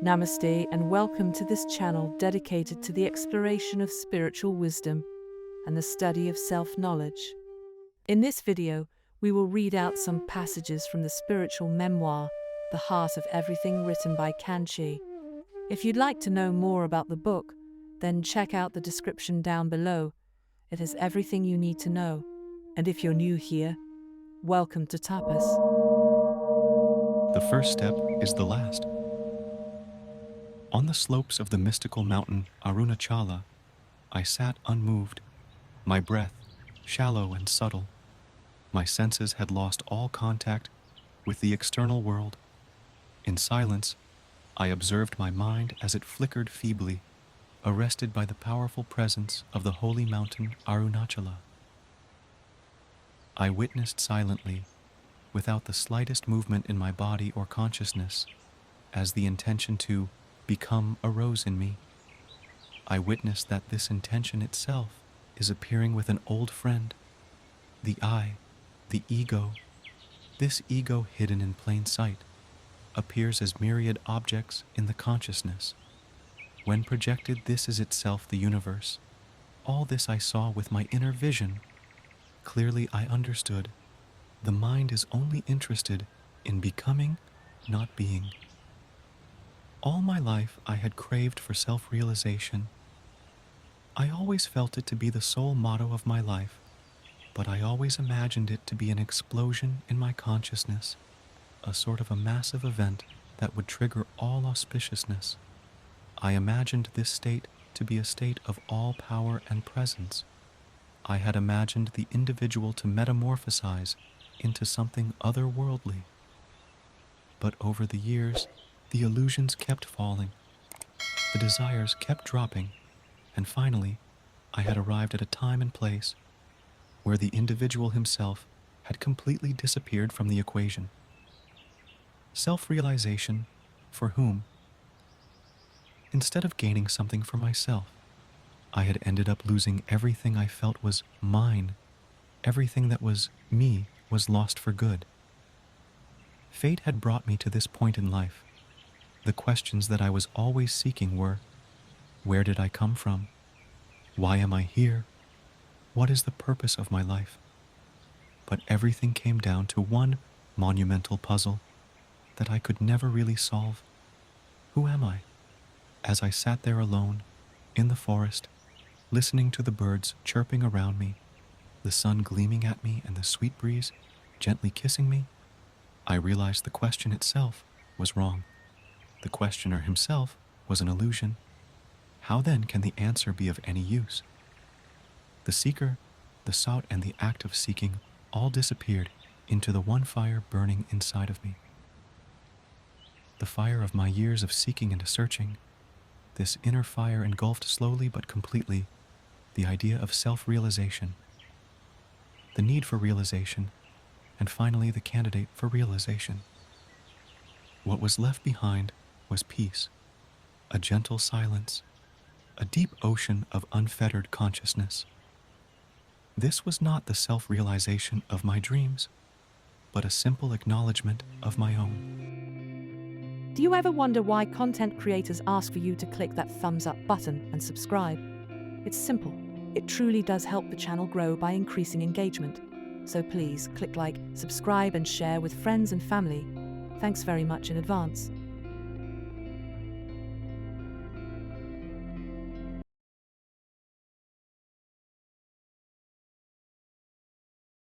Namaste and welcome to this channel dedicated to the exploration of spiritual wisdom and the study of self-knowledge. In this video, we will read out some passages from the spiritual memoir, The Heart of Everything, written by Kanchi. If you'd like to know more about the book, then check out the description down below. It has everything you need to know. And if you're new here, welcome to Tapas. The first step is the last. On the slopes of the mystical mountain Arunachala, I sat unmoved, my breath shallow and subtle. My senses had lost all contact with the external world. In silence, I observed my mind as it flickered feebly, arrested by the powerful presence of the holy mountain Arunachala. I witnessed silently, without the slightest movement in my body or consciousness, as the intention to become arose in me. I witnessed that this intention itself is appearing with an old friend, the I, the ego. This ego, hidden in plain sight, appears as myriad objects in the consciousness. When projected, this is itself the universe. All this I saw with my inner vision. Clearly I understood. The mind is only interested in becoming, not being. All my life I had craved for self-realization. I always felt it to be the sole motto of my life, but I always imagined it to be an explosion in my consciousness, a sort of a massive event that would trigger all auspiciousness. I imagined this state to be a state of all power and presence. I had imagined the individual to metamorphosize into something otherworldly. But over the years, the illusions kept falling, the desires kept dropping, and finally, I had arrived at a time and place where the individual himself had completely disappeared from the equation. Self-realization for whom? Instead of gaining something for myself, I had ended up losing everything I felt was mine. Everything that was me was lost for good. Fate had brought me to this point in life. The questions that I was always seeking were, where did I come from? Why am I here? What is the purpose of my life? But everything came down to one monumental puzzle that I could never really solve. Who am I? As I sat there alone, in the forest, listening to the birds chirping around me, the sun gleaming at me and the sweet breeze gently kissing me, I realized the question itself was wrong. The questioner himself was an illusion. How then can the answer be of any use? The seeker, the sought, and the act of seeking all disappeared into the one fire burning inside of me. The fire of my years of seeking and searching. This inner fire engulfed slowly but completely the idea of self-realization, the need for realization, and finally the candidate for realization. What was left behind was peace, a gentle silence, a deep ocean of unfettered consciousness. This was not the self-realization of my dreams, but a simple acknowledgement of my own. Do you ever wonder why content creators ask for you to click that thumbs up button and subscribe? It's simple. It truly does help the channel grow by increasing engagement. So please click like, subscribe, and share with friends and family. Thanks very much in advance.